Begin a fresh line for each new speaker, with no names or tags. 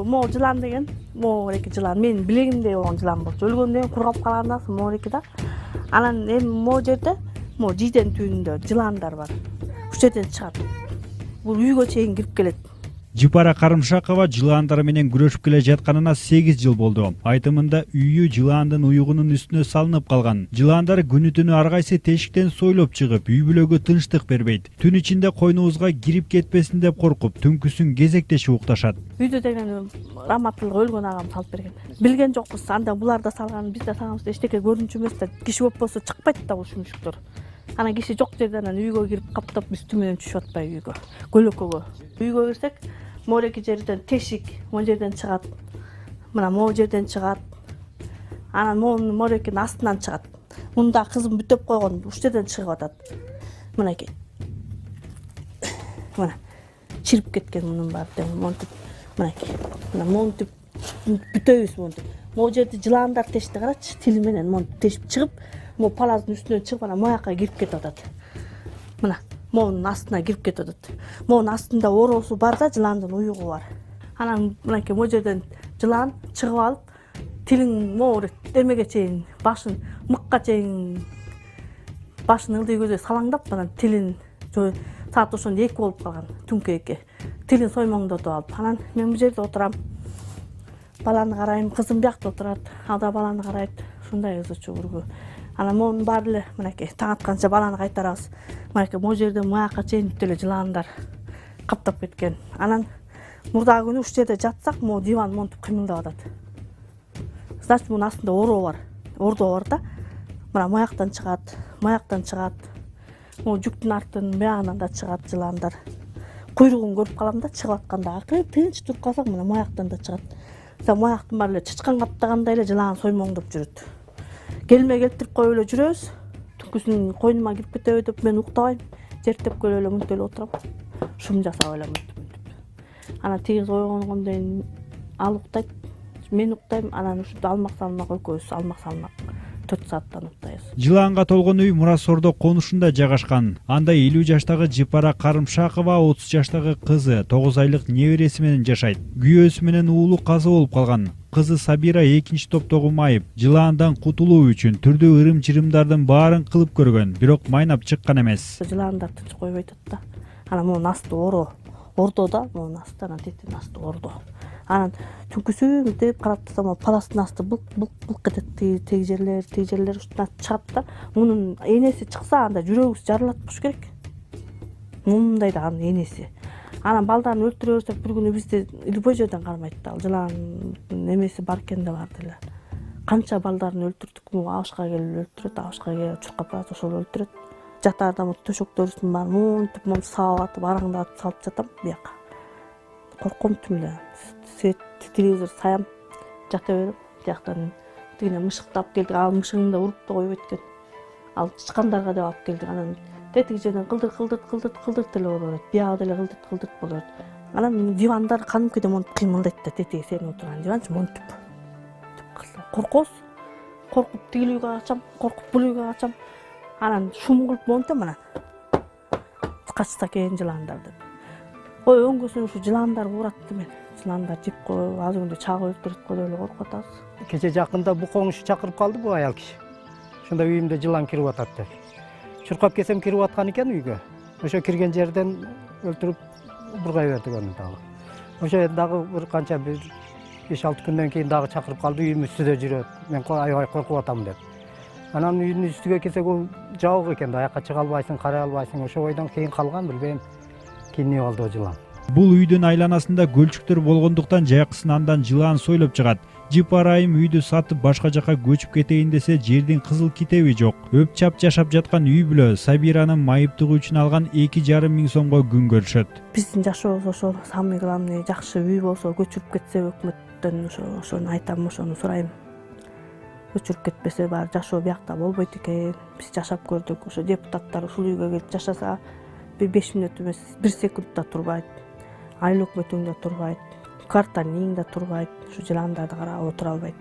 могу жылан деген могу жылан менин билегимдей болгон жылан болчу. Өлгөндөн кийин кургап калгандан соң могу да. Анан эми могу жерде могу жийден түбүндө жыландар бар. Ушул жерден чыгат. Бул үйгө чейин кирип келет.
Жыпара Карымшакова жыландар менен күрөшүп келе жатканына 8 жыл болду. Айтымында үйү жыландын уюгунун үстүнө салынып калган. Жыландар күнү түнү ар кайсы тешиктен сойлоп чыгып, үй бүлөгө тынчтык бербейт. Түн ичинде койнубузга кирип кетпесин деп коркуп, түнкүсүн кезектешип укташат.
Үйдө деген раматтылык өлгөн агам салып берген. Билген жокпуз. Анда булар да салган, биз да салганбыз. Эчтеке көрүнчү эмес да. Киши көп болсо чыкпайт да ушул мүшүктөр. Анан киши жок жерден үйгө кирип каптап үстү менен түшүп атпай үйгө. Көлөкөгө. Үйгө кирсек, мореки жерден тешик, могу жерден чыгат. Мына могу жерден чыгат. Анан могу морекинин астынан чыгат. Мында кызым бүтөп койгон, ушул жерден чыгып атат. Мынакей. Мына чирип кеткен мунун баары монтип. Мынакей. Мына монтип бүтөбүз монтип. Могу жерде жыландар тешти карачы, тили менен монтип тешип чыгып, могу палаздын үстүнөн чыгып анан мояка кирип кетип атат. Мына моунун астына кирип кетип атат. Моунун астында ороосу бар да, жыландын уюгу бар. Анан мынакей могу жерден жылан чыгып алып, тилин могу эмеге чейин, башын мыкка чейин башын ылдый көзөй салаңдап, анан тилин саат ошондо 2 болуп калган, түнкү 2. Тилин соймоңдотуп алып, анан мен бул жерде отурам. Баланы карайм, кызым биякта отурат, ал да баланы карайт. Ушундай ызычуу үргө. Анан монун баары эле мынакей таң атканча баланы кайтарабыз. Мынакей могу жерде мояка чейин бүт эле жыландар каптап кеткен. Анан мурдагы күнү ушул жерде жатсак, могу диван монтип кыймылдап атат. Значит, мунун астында ороо бар. Ордо бар да. Мына мояктан чыгат, мояктан чыгат. Могу жүктүн арттын биягынан да чыгат жыландар. Куйругун көрүп калам да, чыгып атканда тынч туруп калсак, мына мояктан да чыгат. Мояктын баары эле чычкан каптагандай эле жылан соймоңдоп жүрөт. Келме келтирип коюп эле жүрөбүз. Түнкүсүн койнума кирип кетеби деп мен уктабайм. Жертеп көрүп эле мынтип эле отурам. Шум жасап эле мынтип. Анан тигиз ойгонгондон кийин ал уктайт, мен уктайм. Анан ушинтип алмак салмак экөөбүз алмак салмак 4 сааттан уктайбыз.
Жыланга толгон үй Мурасордо конушунда жайгашкан. Анда 50 жаштагы Жыпара Карымшакова 30 жаштагы кызы 9 айлык небереси менен жашайт. Күйөөсү менен уулу каза болуп калган. Кызы Сабира 2-топтогу майып, жылаандан кутулуу үчүн түрдүү ырым-чырымдардын баарын кылып көргөн, бирок майнап чыккан эмес.
Жылаандар тынч койбой атат да. Анан могу асты ороо. Ордо да, могу асты, анан тетин асты ордо. Анан түнкүсүн мынтип карап турсам, паластын асты былк этет, теги жерлер ушундан чыгат да. Мунун энеси чыкса, анда жүрөгүбүз жарылат болуш керек. Мындай да анын энеси. Анан балдарын өлтүрө берсек, бир күнү бизди любой жерден кармайт да. Жылан эмеси бар экен да бар деле. Канча балдарын өлтүрдүк, абышка келип өлтүрөт, абышка келип чуркап барат, ошол өлтүрөт. Жатаарда төшөктөрүбүздүн баарын монтип сабап атып, араңдатып салып жатам бияка. Корком түмлө. Свет телевизор саям, жата берем. Тияктан тигине мышыкты алып келдик, ал мышыгын да уруп да коюп эткен. Ал чычкандарга деп алып келдик. Анан тетиги жерден кылдырт деле болуп атат. Биягы деле кылдырт болуп атат. Анан дивандар кадимкидей монтип кыймылдайт да, тетиги сен отурган диванчы монтип. Коркобуз. Коркуп тигил үйгө качам, коркуп бул үйгө качам. Анан шум кылып монтем анан. Качса экен жыландар деп. Ой, өңгөсүн ушу жыландар урат мен. Жыландар жеп коюп, аз күндө чагып өлтүрөт го деп эле коркуп атабыз.
Кече жакында бу коңушу чакырып калды бу аял киши. Ошондо үйүмдө жылан кирип атат деп. Чуркап келсем кирип аткан экен үйгө. Ошо кирген жерден өлтүрүп бургай бердик аны дагы. Ошо дагы бир канча 5-6 күндөн кийин дагы чакырып калды, үйүм үстүдө жүрөт. Мен аябай коркуп атам деп. Анан үйдүн үстүгө келсек, ол жабык экен да, аяка чыга албайсың, карай албайсың. Ошо бойдон кийин калган, билбейм. Кийин эмне болду жылан.
Бул үйдүн айланасында көлчүктөр болгондуктан жайкысын андан жылан сойлоп чыгат. Жыпара айым үйдү сатып башка жака көчүп кетейин десе, жердин кызыл китеби жок. Өпчап жашап жаткан үй бүлө Сабиранын майыптыгы үчүн алган 2,5 миң сомго күн көрүшөт.
Биздин жашообуз ошол самый главный, жакшы үй болсо, көчүрүп кетсе өкмөттөн ошону айтам, ошону сурайм. Көчүрүп кетпесе баары жашоо биякта болбойт экен. Биз жашап көрдүк, ошо депутаттар ушул үйгө келип жашаса, 5 мүнөт эмес, 1 секунд да турбайт. Айыл өкмөтүң да турбайт, кварталың да турбайт, ушу жыландарды карап отура албайт.